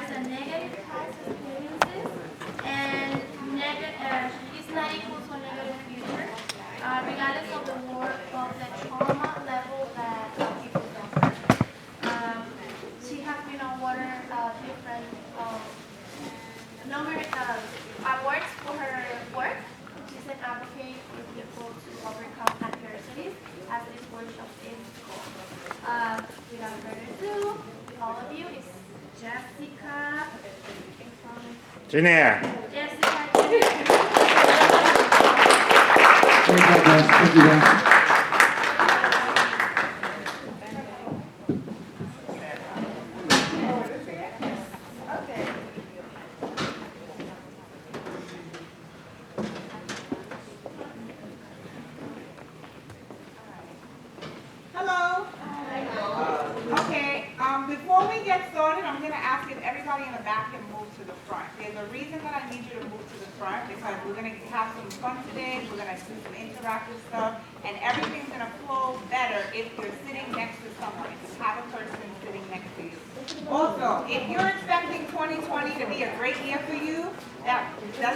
has a negative past experiences, and it's not equal to a negative future, regardless of the war of the trauma level that people suffer. She has been awarded different awards for her work. She's an advocate for people to overcome adversities, as this workshop is called. Without further ado, all of you is Jessica. Junior. Jessica. Thank you, guys. Hello. Okay, before we get started, I'm going to ask if everybody in the back can move to the front. There's a reason that I need you to move to the front, because we're going to have some fun today, we're going to do some interactive stuff, and everything's going to flow better if you're sitting next to someone, if you have a person sitting next to you. Also, if you're expecting 2020 to be a great year for you,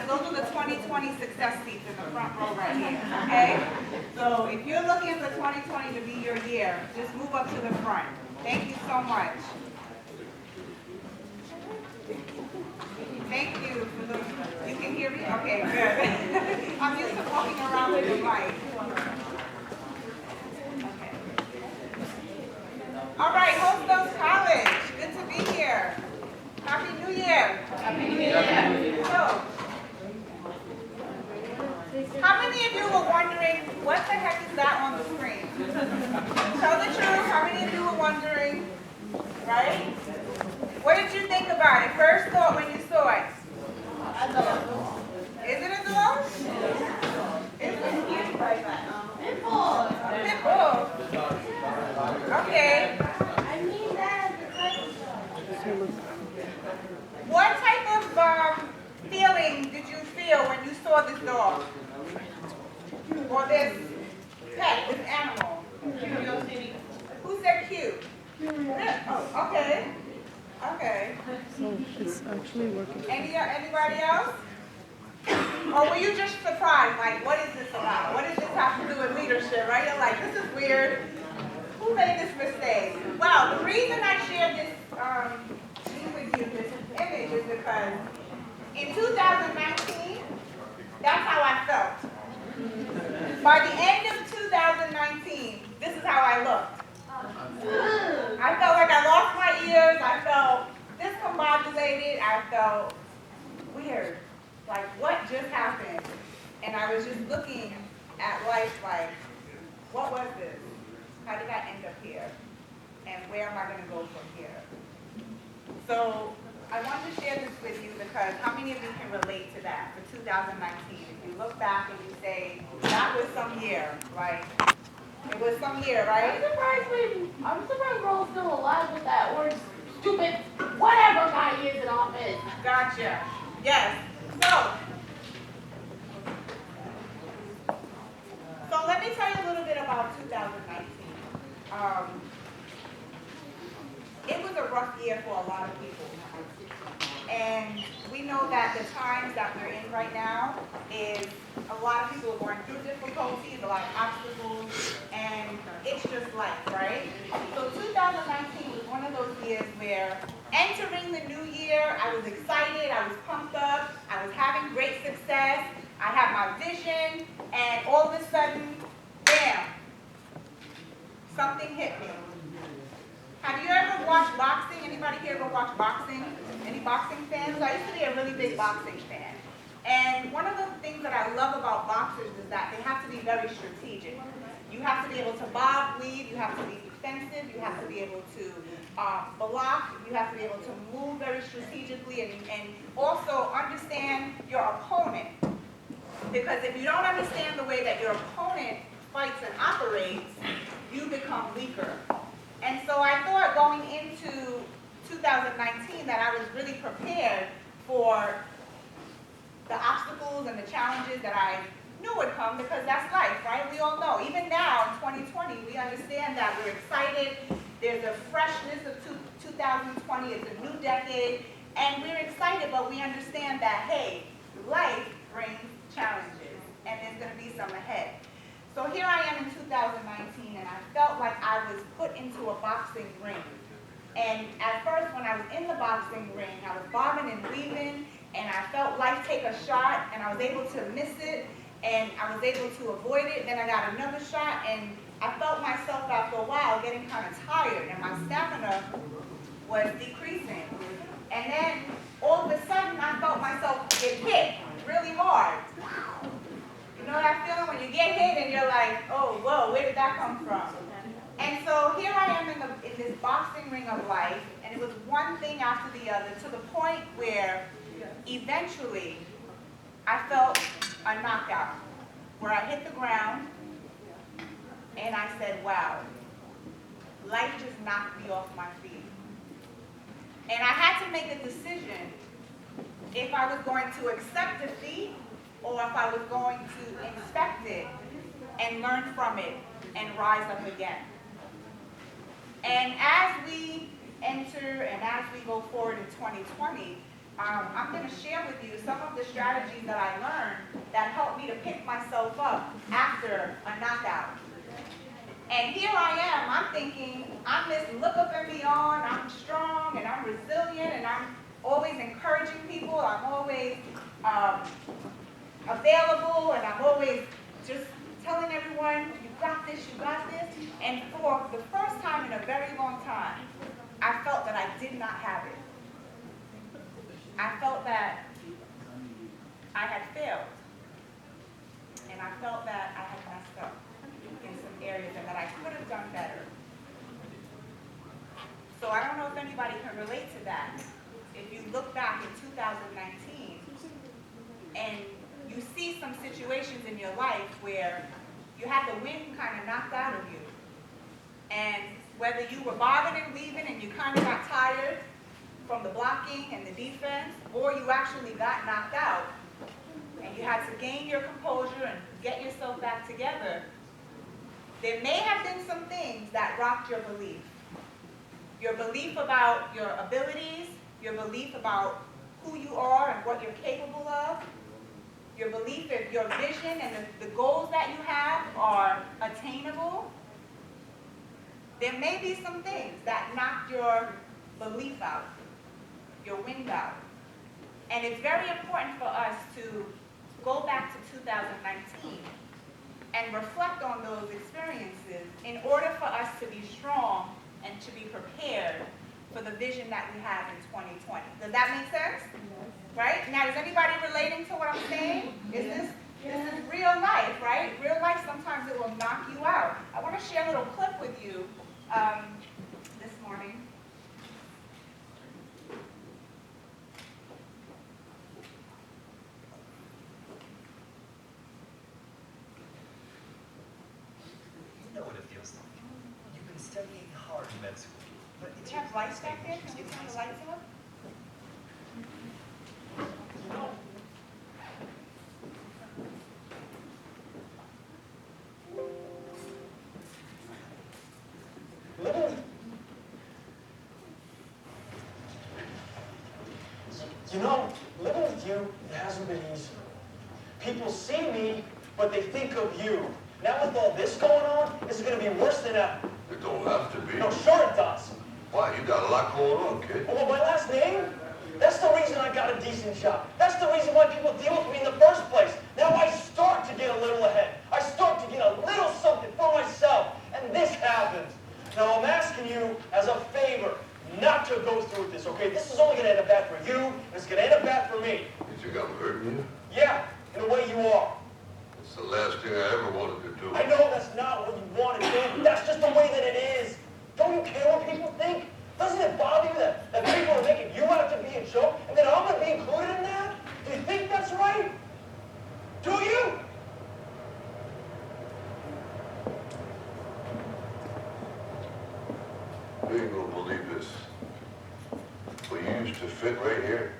those are the 2020 success seats in the front row right here, okay? So if you're looking for 2020 to be your year, just move up to the front. Thank you so much. Thank you. You can hear me? Okay, good. I'm used to walking around with the mic. Okay. All right, Hostos College. Good to be here. Happy New Year. Happy New Year. So, how many of you were wondering, what the heck is that on the screen? Tell the truth, how many of you were wondering, right? What did you think about it? First thought when you saw it? Is it a dog? Is it cute like that? Pitbull. Pitbull. Okay. I mean that What type of feeling did you feel when you saw this dog? Or this pet, this animal? Curiosity. Who said cute? Oh, okay. Okay. So it's actually working. Anybody else? Or were you just surprised? Like, what is this about? What does this have to do with leadership, right? You're like, this is weird. Who made this mistake? Well, the reason I shared this scene with you, this image, is because in 2019, that's how I felt. By the end of 2019, this is how I looked. I felt like I lost my ears. I felt discombobulated. I felt weird. Like, what just happened? And I was just looking at life like, what was this? How did I end up here? And where am I going to go from here? So I wanted to share this with you because how many of you can relate to that for 2019? If you look back and you say, that was some year, right? It was some year, right? I'm surprised we're all still alive with that word stupid whatever guy is in office. Gotcha. Yes. So let me tell you a little bit about 2019. It was a rough year for a lot of people. And we know that the times that we're in right now is a lot of people are going through difficulties, a lot of obstacles, and it's just life, right? So 2019 was one of those years where entering the new year, I was excited, I was pumped up, I was having great success, I had my vision, and all of a sudden, bam, something hit me. Have you ever watched boxing? Anybody here ever watch boxing? Any boxing fans? I used to be a really big boxing fan. And one of the things that I love about boxers is that they have to be very strategic. You have to be able to bob, weave, you have to be defensive, you have to be able to block, you have to be able to move very strategically, and also understand your opponent. Because if you don't understand the way that your opponent fights and operates, you become weaker. And so I thought going into 2019 that I was really prepared for the obstacles and the challenges that I knew would come, because that's life, right? We all know. Even now in 2020, we understand that we're excited. There's a freshness of 2020. It's a new decade. And we're excited, but we understand that, hey, life brings challenges, and there's going to be some ahead. So here I am in 2019, and I felt like I was put into a boxing ring. And at first, when I was in the boxing ring, I was bobbing and weaving, and I felt life take a shot, and I was able to miss it, and I was able to avoid it. Then I got another shot, and I felt myself after a while getting kind of tired, and my stamina was decreasing. And then all of a sudden, I felt myself get hit really hard. You know that feeling when you get hit and you're like, oh, whoa, where did that come from? And so here I am in this boxing ring of life, and it was one thing after the other, to the point where eventually I felt a knockout, where I hit the ground, and I said, wow, life just knocked me off my feet. And I had to make a decision if I was going to accept defeat or if I was going to inspect it and learn from it and rise up again. And as we enter and as we go forward in 2020, I'm going to share with you some of the strategies that I learned that helped me to pick myself up after a knockout. And here I am, I'm thinking, I'm this look up and beyond, I'm strong and I'm resilient and I'm always encouraging people, I'm always available, and I'm always just telling everyone, you got this, you got this. And for the first time in a very long time, I felt that I did not have it. I felt that I had failed. And I felt that I had messed up in some areas and that I could have done better. So I don't know if anybody can relate to that. If you look back in 2019 and you see some situations in your life where you had the wind kind of knocked out of you. And whether you were bobbing and weaving and you kind of got tired from the blocking and the defense, or you actually got knocked out and you had to gain your composure and get yourself back together, there may have been some things that rocked your belief. Your belief about your abilities, your belief about who you are and what you're capable of, your belief that your vision and the goals that you have are attainable. There may be some things that knocked your belief out, your wind out. And it's very important for us to go back to 2019 and reflect on those experiences in order for us to be strong and to be prepared for the vision that we have in 2020. Does that make sense? Right? Now, is anybody relating to what I'm saying? This is real life, right? Real life, sometimes it will knock you out. I want to share a little clip with you this morning. You know what it feels like. You've been studying hard in med school, but it's Do you have lights back there? Can you turn the lights up? You know, living with you, it hasn't been easy. People see me, but they think of you. Now with all this going on, this is going to be worse than ever. It don't have to be. No, sure it does. Why? You got a lot going on, kid. Well, my last name? That's the reason I got a decent job. That's the reason why people deal with me in the first place. Now I start to get a little ahead. I start to get a little something for myself. And this happens. Now I'm asking you as a favor not to go through with this, okay? This is only going to end up bad for you, and it's going to end up bad for me. You think I'm hurting you? Yeah, in the way you are. It's the last thing I ever wanted to do. I know that's not what you want to do. That's just the way that it is. Don't you care what people think? Doesn't it bother you that people are making you out to be a joke, and then I'm going to be included in that? Do you think that's right? Do you? You ain't gonna believe this. But you used to fit right here.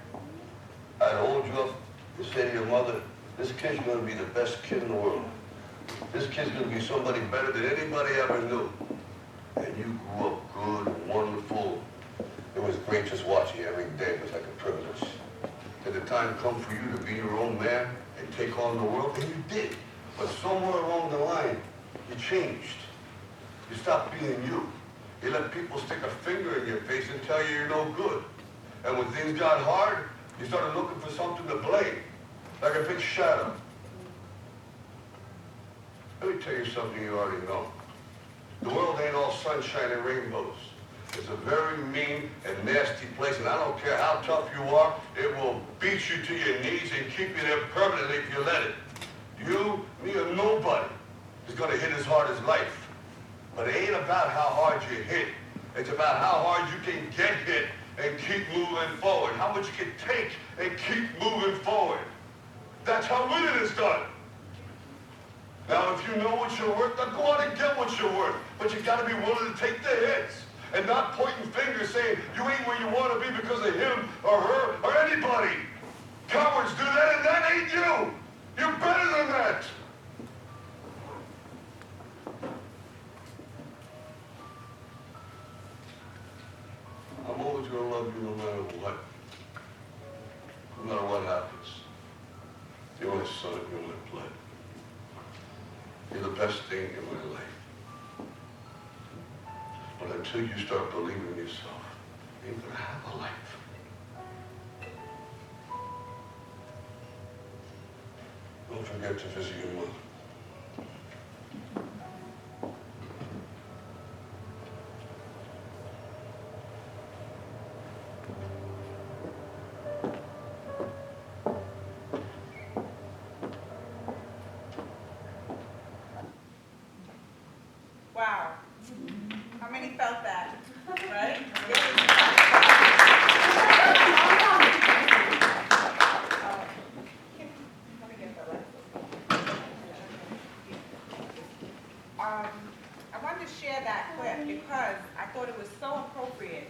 I'd hold you up and say to your mother, this kid's gonna be the best kid in the world. This kid's gonna be somebody better than anybody ever knew. And you grew up good and wonderful. It was great just watching you every day. It was like a privilege. time come for you to be your own man and take on the world, and you did. But somewhere along the line, you changed. You stopped being you. You let people stick a finger in your face and tell you you're no good. And when things got hard, you started looking for something to blame, like a big shadow. Let me tell you something you already know. The world ain't all sunshine and rainbows. It's a very mean and nasty place, and I don't care how tough you are, it will beat you to your knees and keep you there permanently if you let it. You, me, or nobody is going to hit as hard as life. But it ain't about how hard you hit. It's about how hard you can get hit and keep moving forward. How much you can take and keep moving forward. That's how winning is done. Now, if you know what you're worth, then go out and get what you're worth. But you got to be willing to take the hits and not pointing fingers saying you ain't where you want to be because of him or her or anybody. Cowards do that, and that ain't you. You're better than that. I'm always going to love you no matter what. No matter what happens. You're my son, you're my blood. You're the best thing in my life. But until you start believing in yourself, you ain't gonna have a life. Don't forget to visit your mother. Wow. How many felt that? Right? Let me get the rest. I wanted to share that clip because I thought it was so appropriate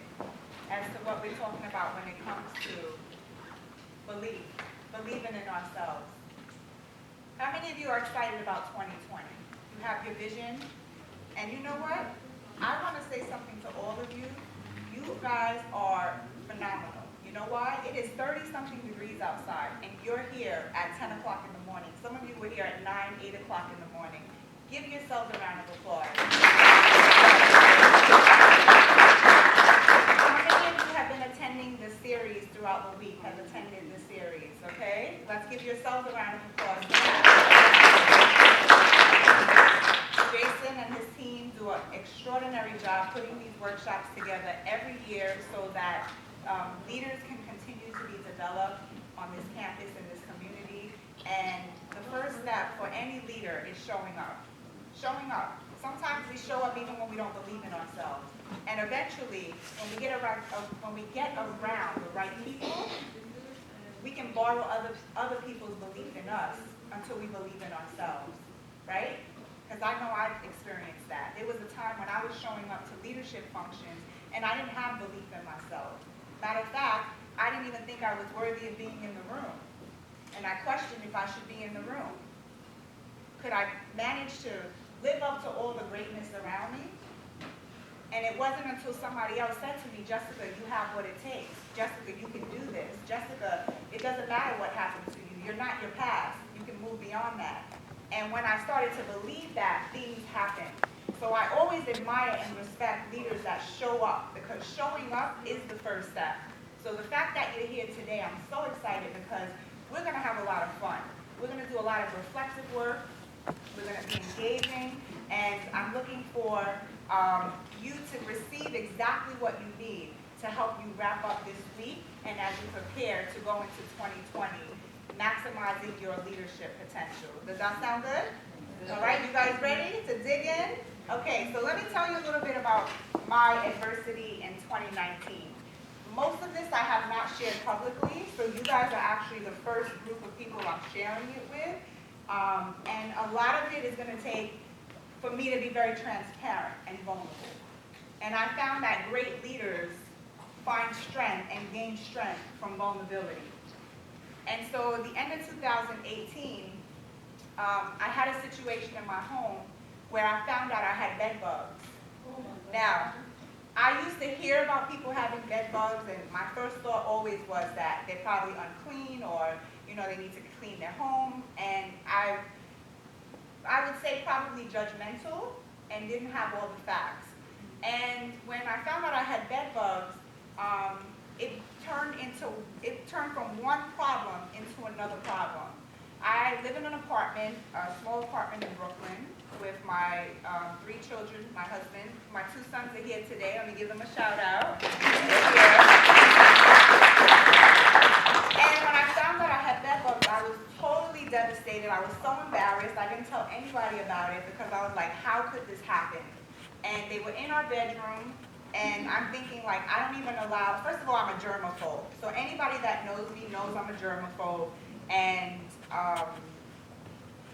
as to what we're talking about when it comes to believing in ourselves. How many of you are excited about 2020? You have your vision? And you know what? I want to say something to all of you. You guys are phenomenal. You know why? It is 30-something degrees outside, and you're here at 10 o'clock in the morning. Some of you were here at 9, 8 o'clock in the morning. Give yourselves a round of applause. How many of you have been attending the series throughout the week, have attended the series, okay? Let's give yourselves a round of applause. Jason and his team do an extraordinary job putting these workshops together every year so that leaders can continue to be developed on this campus and this community. And the first step for any leader is showing up. Showing up. Sometimes we show up even when we don't believe in ourselves. And eventually, when we get around the right people, we can borrow other people's belief in us until we believe in ourselves, right? Because I know I've experienced that. There was a time when I was showing up to leadership functions and I didn't have belief in myself. Matter of fact, I didn't even think I was worthy of being in the room. And I questioned if I should be in the room. Could I manage to live up to all the greatness around me? And it wasn't until somebody else said to me, Jessica, you have what it takes. Jessica, you can do this. Jessica, it doesn't matter what happens to you. You're not your past. You can move beyond that. And when I started to believe that, things happen. So I always admire and respect leaders that show up, because showing up is the first step. So the fact that you're here today, I'm so excited because we're going to have a lot of fun. We're going to do a lot of reflective work. We're going to be engaging. And I'm looking for you to receive exactly what you need to help you wrap up this week and as you prepare to go into 2020. Maximizing your leadership potential. Does that sound good? All right, you guys ready to dig in? Okay, so let me tell you a little bit about my adversity in 2019. Most of this I have not shared publicly, so you guys are actually the first group of people I'm sharing it with. And a lot of it is going to take for me to be very transparent and vulnerable. And I found that great leaders find strength and gain strength from vulnerability. And so at the end of 2018, I had a situation in my home where I found out I had bed bugs. Now, I used to hear about people having bed bugs, and my first thought always always was that they're probably unclean, or they need to clean their home. And I would say probably judgmental and didn't have all the facts. And when I found out I had bed bugs, it turned from one problem into another problem. I live in an apartment, a small apartment in Brooklyn, with my 3 children, my husband. My 2 sons are here today. Let me give them a shout out. And when I found out I had bed bugs, I was totally devastated. I was so embarrassed. I didn't tell anybody about it because I was like, how could this happen? And they were in our bedroom, and I'm thinking, like, I don't even allow, first of all, I'm a germaphobe. So anybody that knows me knows I'm a germaphobe. And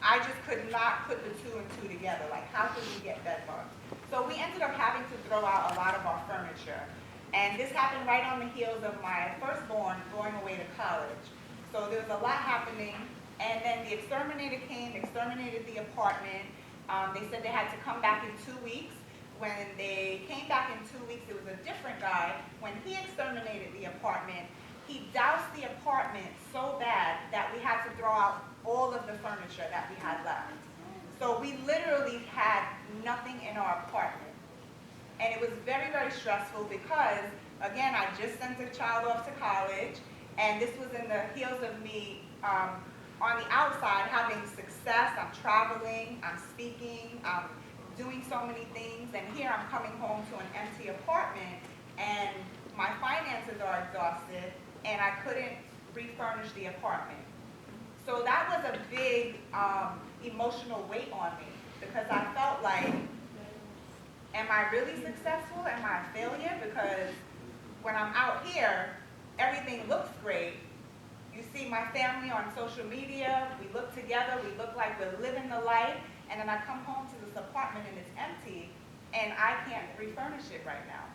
I just could not put the 2 and 2 together. Like, how could we get bed bugs? So we ended up having to throw out a lot of our furniture. And this happened right on the heels of my firstborn going away to college. So there was a lot happening. And then the exterminator came, exterminated the apartment. They said they had to come back in 2 weeks. When they came back in 2 weeks, it was a different guy. When he exterminated the apartment, he doused the apartment so bad that we had to throw out all of the furniture that we had left. So we literally had nothing in our apartment. And it was very, very stressful because, again, I just sent a child off to college, and this was in the heels of me on the outside having success. I'm traveling, I'm speaking, I'm doing so many things, and here I'm coming home to an empty apartment, and my finances are exhausted, and I couldn't refurnish the apartment. So that was a big emotional weight on me, because I felt like, am I really successful? Am I a failure? Because when I'm out here, everything looks great. You see my family on social media, we look together, we look like we're living the life, and then I come home to this apartment and it's empty, and I can't refurnish it right now.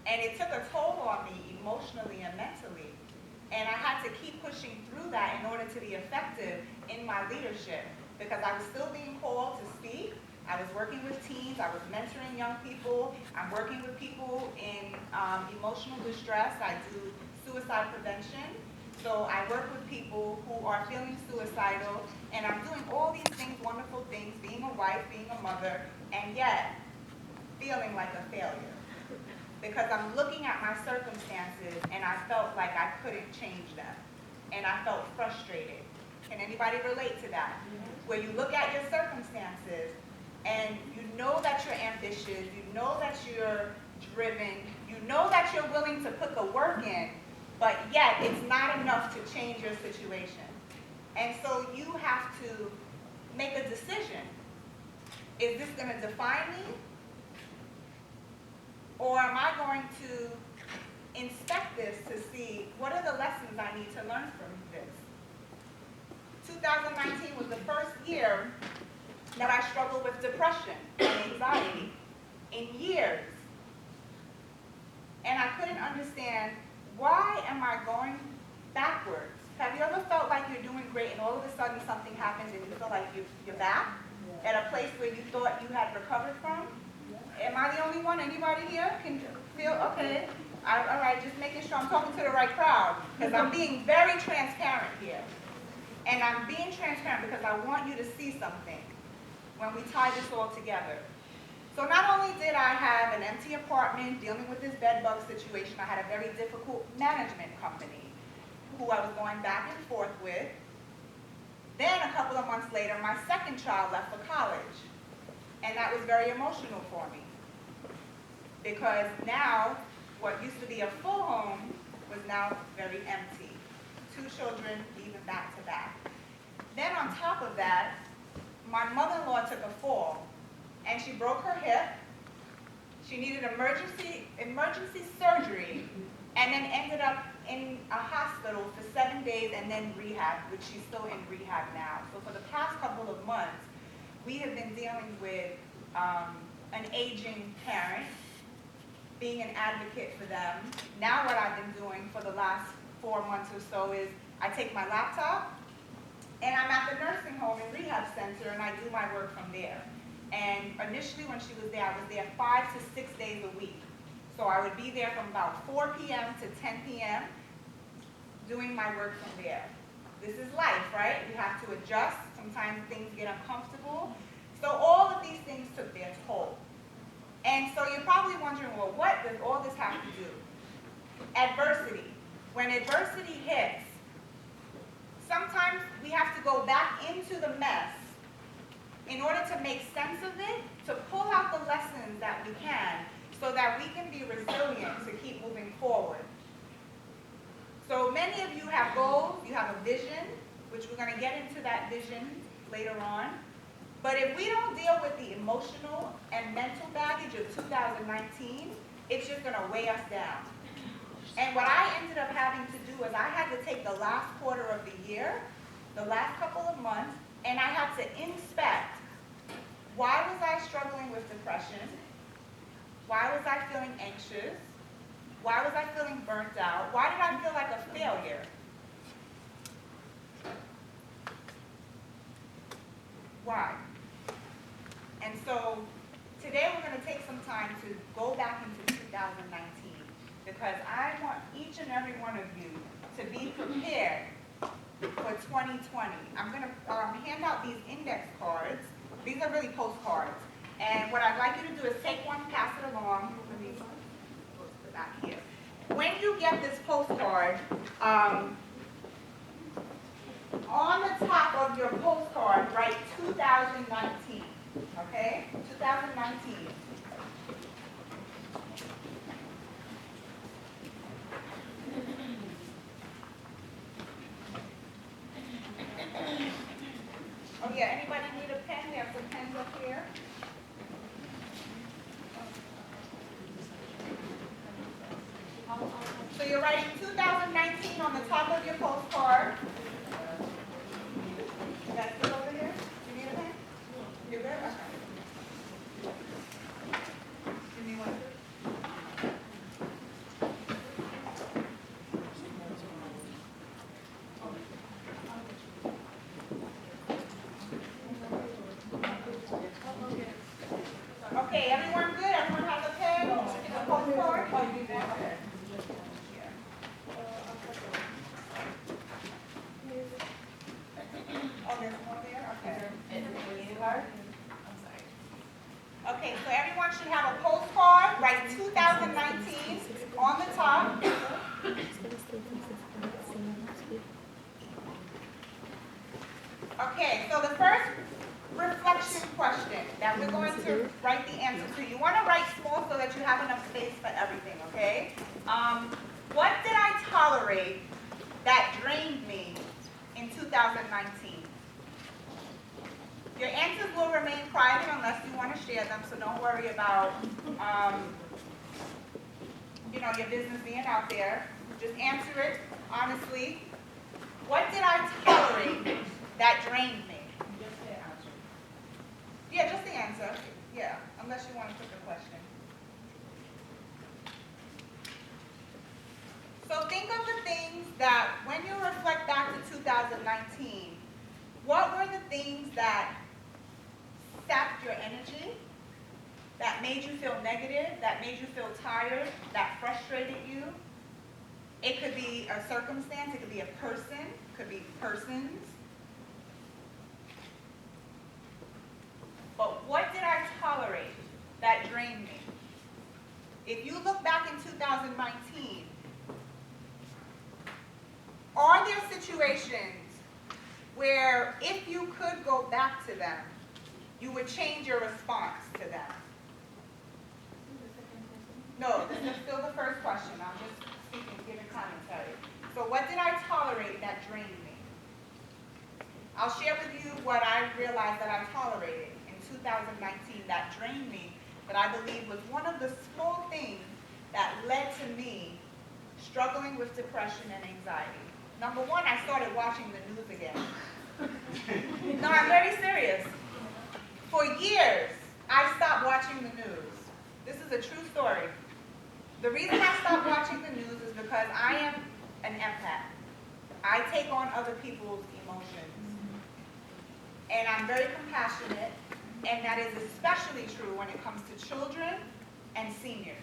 And it took a toll on me emotionally and mentally. And I had to keep pushing through that in order to be effective in my leadership, because I was still being called to speak. I was working with teens, I was mentoring young people, I'm working with people in emotional distress, I do suicide prevention. So I work with people who are feeling suicidal, and I'm doing all these things, wonderful things, being a wife, being a mother, and yet feeling like a failure. Because I'm looking at my circumstances, and I felt like I couldn't change them. And I felt frustrated. Can anybody relate to that? Where you look at your circumstances, and you know that you're ambitious, you know that you're driven, you know that you're willing to put the work in, but yet it's not enough to change your situation. And so you have to make a decision. Is this going to define me? Or am I going to inspect this to see what are the lessons I need to learn from this? 2019 was the first year that I struggled with depression and anxiety in years. And I couldn't understand, why am I going backwards? Have you ever felt like you're doing great and all of a sudden something happens and you feel like you're back at a place where you thought you had recovered from? Am I the only one? Anybody here can feel, okay, all right, just making sure I'm talking to the right crowd, because I'm being very transparent here. And I'm being transparent because I want you to see something when we tie this all together. So not only did I have an empty apartment dealing with this bed bug situation, I had a very difficult management company who I was going back and forth with. Then a couple of months later, my second child left for college. And that was very emotional for me. Because now, what used to be a full home was now very empty. 2 children leaving back to back. Then on top of that, my mother-in-law took a fall, and she broke her hip. She needed emergency surgery, and then ended up in a hospital for 7 days and then rehab, which she's still in rehab now. So for the past couple of months, we have been dealing with an aging parent, being an advocate for them. Now what I've been doing for the last 4 months or so is I take my laptop, and I'm at the nursing home and rehab center, and I do my work from there. And initially when she was there, I was there 5 to 6 days a week. So I would be there from about 4 p.m. to 10 p.m. doing my work from there. This is life, right? You have to adjust. Sometimes things get uncomfortable. So all of these things took their toll. And so you're probably wondering, well, what does all this have to do? Adversity. When adversity hits, sometimes we have to go back into the mess in order to make sense of it, to pull out the lessons that we can so that we can be resilient to keep moving forward. So many of you have goals, you have a vision, which we're going to get into that vision later on. But if we don't deal with the emotional and mental baggage of 2019, it's just going to weigh us down. And what I ended up having to do is I had to take the last quarter of the year, the last couple of months, and I had to inspect, why was I struggling with depression? Why was I feeling anxious? Why was I feeling burnt out? Why did I feel like a failure? Why? And so today we're going to take some time to go back into 2019 because I want each and every one of you to be prepared for 2020. I'm going to hand out these index cards. These are really postcards. And what I'd like you to do is take one, pass it along. Let me go to the back here. When you get this postcard, on the top of your postcard, write 2019, okay? 2019. Oh yeah, anybody need a pen? There are some pens up here. So you're writing 2019 on the top of your postcard. That's it over here? You need a pen? You're good? Okay. Give me one. Okay, everyone good? Everyone has a pen? A postcard? Oh, you do? Okay. Oh, there's more there? Okay. Okay, so everyone should have a postcard, write 2019 on the top. Okay, so the first reflection question that we're going to write the answer to. You want to write small so that you have enough space for everything, okay? What did I tolerate that drained me in 2019? Your answers will remain private unless you want to share them, so don't worry about your business being out there. Just answer it honestly. What did I tolerate that drained me? Just the answer. Yeah, just the answer. Yeah, unless you want to put the question. So think of the things that, when you reflect back to 2019, what were the things that sapped your energy, that made you feel negative, that made you feel tired, that frustrated you? It could be a circumstance, it could be a person, it could be persons. But what did I tolerate that drained me? If you look back in 2019, are there situations where if you could go back to them, you would change your response to them? No, this is still the first question. I'm just speaking, giving commentary. So what did I tolerate that drained me? I'll share with you what I realized that I tolerated in 2019 that drained me, that I believe was one of the small things that led to me struggling with depression and anxiety. Number one, I started watching the news again. No, I'm very serious. For years, I stopped watching the news. This is a true story. The reason I stopped watching the news is because I am an empath. I take on other people's emotions. And I'm very compassionate, and that is especially true when it comes to children and seniors.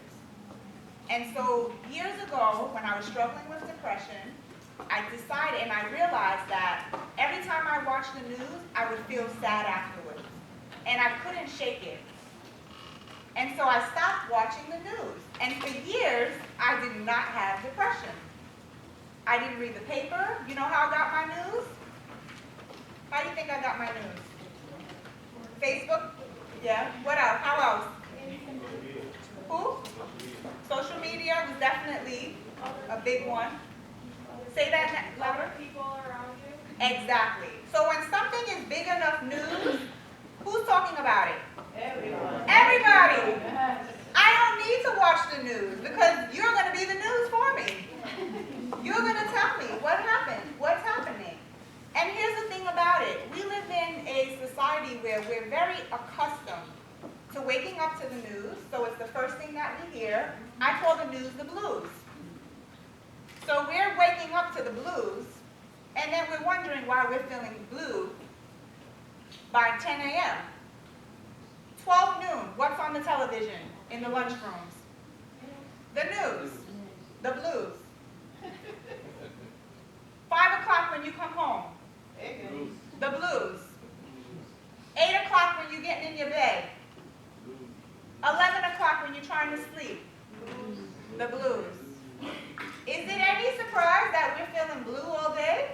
And so years ago, when I was struggling with depression, I decided and I realized that every time I watched the news, I would feel sad afterwards. And I couldn't shake it. And so I stopped watching the news. And for years, I did not have depression. I didn't read the paper. You know how I got my news? How do you think I got my news? Facebook? Yeah. What else? How else? Who? Social media was definitely a big one. Say that louder. People around you. Exactly. So when something is big enough news, who's talking about it? Everybody. I don't need to watch the news because you're going to be the news for me. You're going to tell me what happened, what's happening. And here's the thing about it. We live in a society where we're very accustomed to waking up to the news, so it's the first thing that we hear. I call the news the blues. So we're waking up to the blues, and then we're wondering why we're feeling blue by 10 a.m. 12 noon, what's on the television in the lunchrooms? The news, the blues. 5 o'clock when you come home, the blues. 8 o'clock when you're getting in your bed. 11 o'clock when you're trying to sleep, the blues. Is it any surprise that we're feeling blue all day?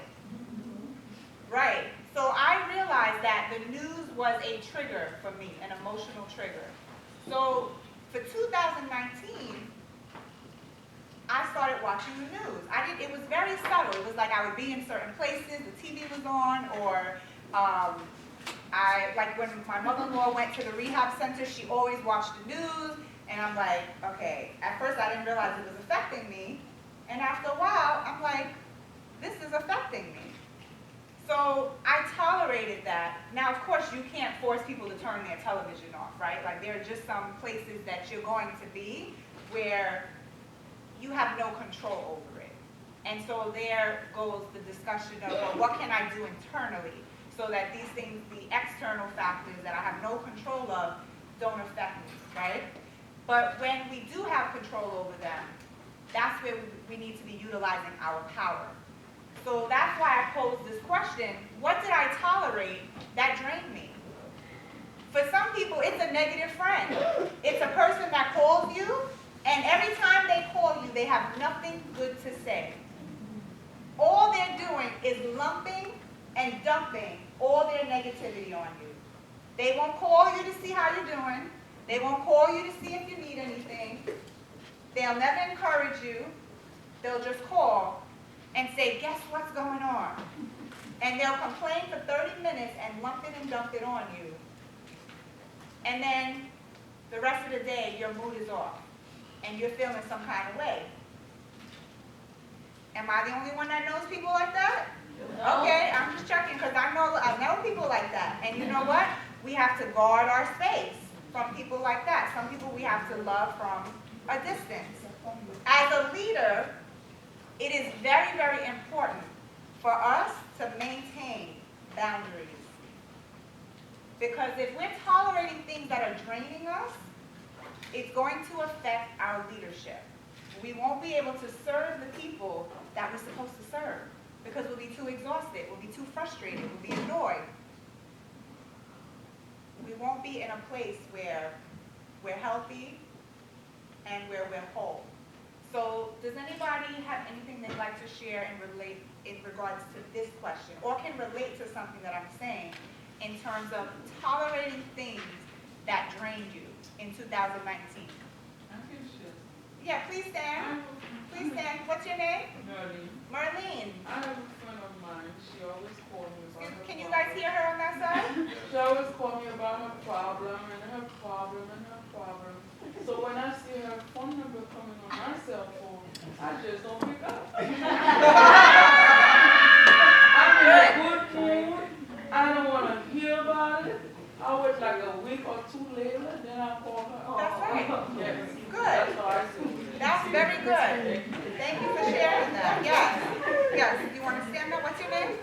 Right. So I realized that the news was a trigger for me, an emotional trigger. So for 2019, I started watching the news. It was very subtle. It was like I would be in certain places, the TV was on, or like when my mother-in-law went to the rehab center, she always watched the news, and I'm like, okay. At first I didn't realize it was affecting me, and after a while, I'm like, this is affecting me. So I tolerated that. Now, of course, you can't force people to turn their television off, right? Like there are just some places that you're going to be where you have no control over it. And so there goes the discussion of, well, what can I do internally so that these things, the external factors that I have no control of, don't affect me, right? But when we do have control over them, that's where we need to be utilizing our power. So that's why I posed this question, what did I tolerate that drained me? For some people, it's a negative friend. It's a person that calls you, and every time they call you, they have nothing good to say. All they're doing is lumping and dumping all their negativity on you. They won't call you to see how you're doing. They won't call you to see if you need anything. They'll never encourage you. They'll just call and say, guess what's going on? And they'll complain for 30 minutes and lump it and dump it on you. And then the rest of the day, your mood is off. And you're feeling some kind of way. Am I the only one that knows people like that? No. Okay, I'm just checking because I know people like that. And you know what? We have to guard our space from people like that. Some people we have to love from a distance. As a leader, it is very, very important for us to maintain boundaries. Because if we're tolerating things that are draining us, it's going to affect our leadership. We won't be able to serve the people that we're supposed to serve because we'll be too exhausted, we'll be too frustrated, we'll be annoyed. We won't be in a place where we're healthy and where we're whole. So does anybody have anything they'd like to share and relate in regards to this question, or can relate to something that I'm saying in terms of tolerating things that drained you in 2019? Yeah, please stand. Please stand. What's your name? Marlene. I have a friend of mine. She always calls me about her Can you guys hear her on that side? She always calls me about her problem and her problem and her problem. So when I see her phone number coming on my cell phone, I just don't pick up. I'm in a good mood. I don't want to hear about it. I wait like a week or two later, then I call her. That's right. Yes. Good. That's how I see it. That's very good. Thank you for sharing that. Yes. Yes. You want to stand up? What's your name?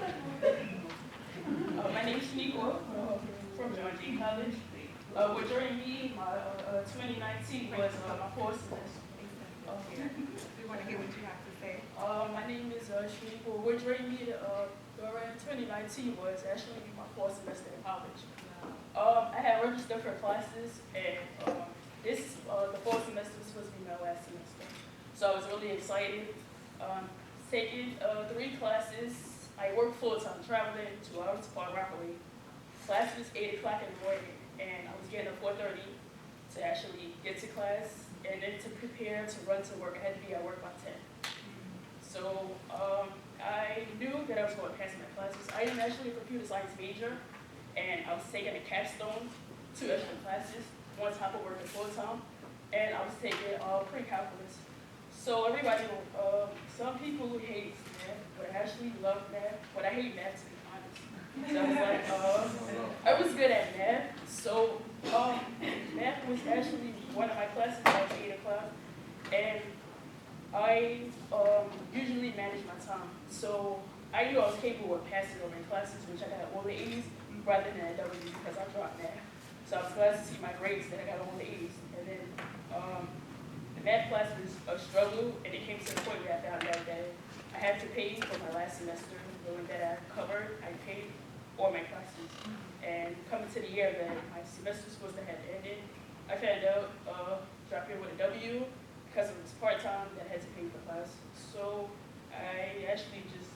My name is Nico from Georgia College. What joined me in 2019 was my hoarseness. Okay. We want to hear what you have to say. My name is Shaniqua. What drew me during 2019 was actually my fourth semester in college. I had registered for classes, and the fourth semester was supposed to be my last semester. So I was really excited. Taking 3 classes. I worked full-time, traveling 2 hours to Far Rockaway. Class was 8 o'clock in the morning, and I was getting up 4:30 to actually get to class, and then to prepare to run to work. I had to be at work by 10. So I knew that I was going to pass my classes. I am actually a computer science major, and I was taking a capstone, 2 extra classes, on top of working full-time, and I was taking pre-calculus. So everybody, some people hate math, but I actually love math, but I hate math, to be honest. So I was like, I was good at math, so math was actually one of my classes at 8 o'clock, and I usually manage my time. So I knew I was capable of passing over in classes, which I got all the A's, rather than a W because I dropped math. So I was glad to see my grades that I got all the A's. And then the math class was a struggle, and it came to the point where I found out that I had to pay for my last semester, the one that I covered. I paid all my classes. And coming to the year that my semester was supposed to have ended, I found out dropping with a W because it was part-time that I had to pay for class. So I actually just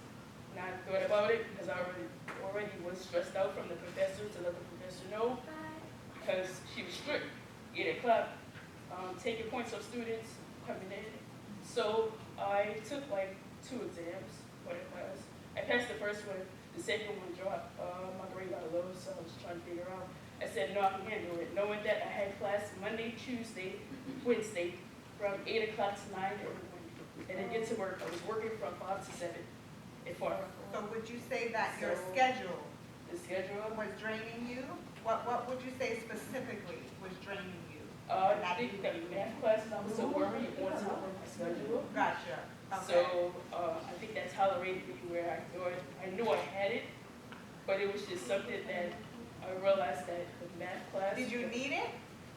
not thought about it because I already was stressed out from the professor to let the professor know because she was strict. 8 o'clock, taking points of students coming in. So I took like 2 exams for the class. I passed the first one, the second one dropped. My grade got low, so I was trying to figure out. I said, no, I can handle it. Knowing that I had class Monday, Tuesday, Wednesday, from 8 o'clock to 9 every morning. And then get to work. I was working from 5 to 7 at 4. So would you say that your schedule The schedule? was draining you? What would you say specifically was draining you? I think that math classes, I was so worried on top of my schedule. Gotcha. Okay. So I think that tolerated me where I thought, I knew I had it, but it was just something that I realized that the math class. Did you need it?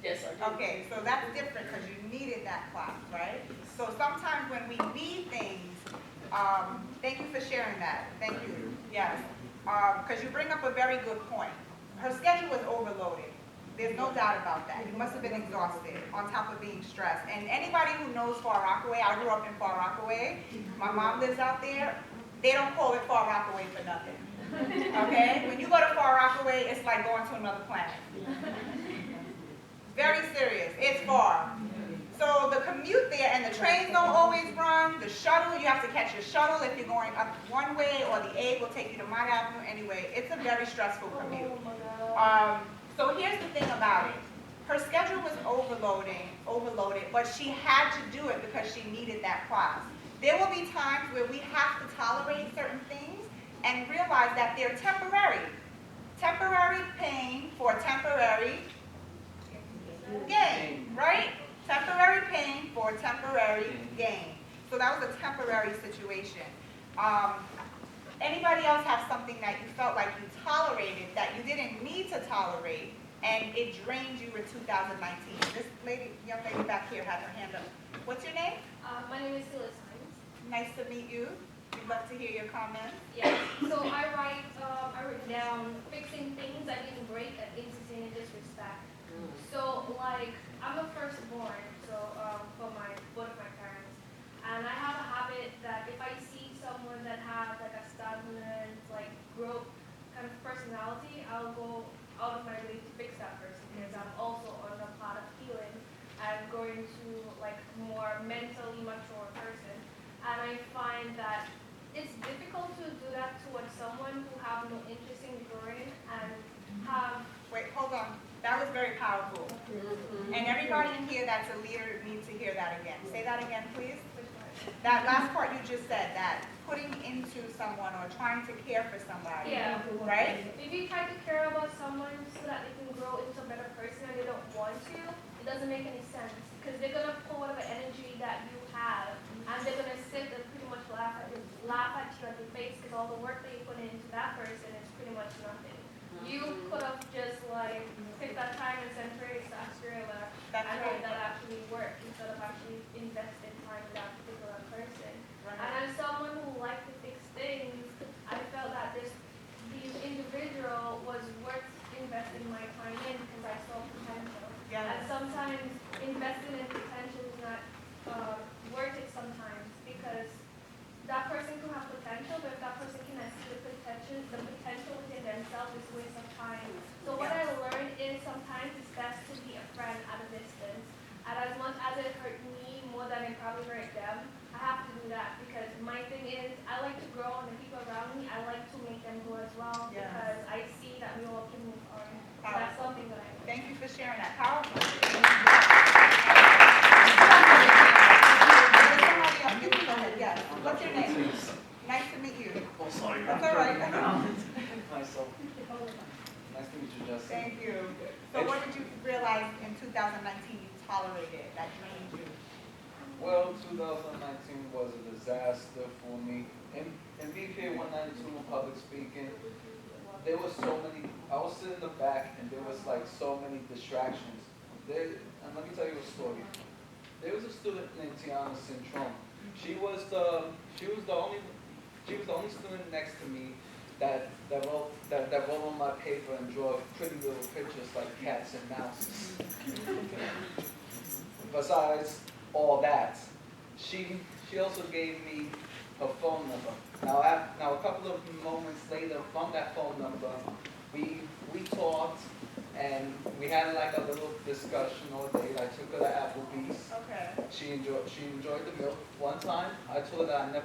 Yes, I did. Okay, so that's different because you needed that class, right? So sometimes when we need things, thank you for sharing that. Thank you. Yes. Because you bring up a very good point. Her schedule was overloaded. There's no doubt about that. You must have been exhausted on top of being stressed. And anybody who knows Far Rockaway, I grew up in Far Rockaway. My mom lives out there. They don't call it Far Rockaway for nothing. Okay? When you go to Far Rockaway, it's like going to another planet. Very serious. It's far. So the commute there, and the trains don't always run. The shuttle, you have to catch your shuttle if you're going up one way, or the A will take you to Mott Avenue anyway. It's a very stressful commute. So here's the thing about it. Her schedule was overloaded, but she had to do it because she needed that class. There will be times where we have to tolerate certain things and realize that they're temporary. Temporary pain for temporary gain, right? Temporary pain for temporary gain. So that was a temporary situation. Anybody else have something that you felt like you tolerated that you didn't need to tolerate and it drained you in 2019? This young lady back here had her hand up. What's your name? My name is Silas Hines. Nice to meet you. We'd love to hear your comments. Yes. So I write down fixing things that didn't break that insulting and disrespect. So like I'm a firstborn, so for both of my parents, and I have a habit that if I see someone that has like a stagnant, like growth kind of personality, I'll go out of my way to fix that person because I'm also on the path of healing and going to like more mentally mature person. And I find that it's difficult to do that towards someone who have no interest in growing and have. Wait, hold on. That was very powerful. And everybody in here that's a leader needs to hear that again. Say that again, please. That last part you just said, that putting into someone or trying to care for somebody, Yeah. right? If you try to care about someone so that they can grow into a better person and they don't want to, it doesn't make any sense because they're gonna pull whatever energy that you have and they're gonna sit and pretty much laugh at you on your face because all the work that you put into that person is pretty much nothing. You could have just like take that time and said, "Hey, to Australia," and That's hope right. that actually worked instead of actually investing time What's your name? Nice to meet you. Oh, sorry. That's all right. Myself. Nice to meet you, Justin. Thank you. So what did you realize in 2019 you tolerated that drained you? Well, 2019 was a disaster for me. In VPA 192 in public speaking, there was so many, I was sitting in the back and there was like so many distractions. And let me tell you a story. There was a student named Tiana Syndrome. She was the only student next to me that wrote on my paper and draw pretty little pictures like cats and mouses. Besides all that, she also gave me her phone number. Now a couple of moments later, from that phone number, we talked and we had like a little discussion all day. I took her to Applebee's. Okay. She enjoyed the meal. One time, I told her that I never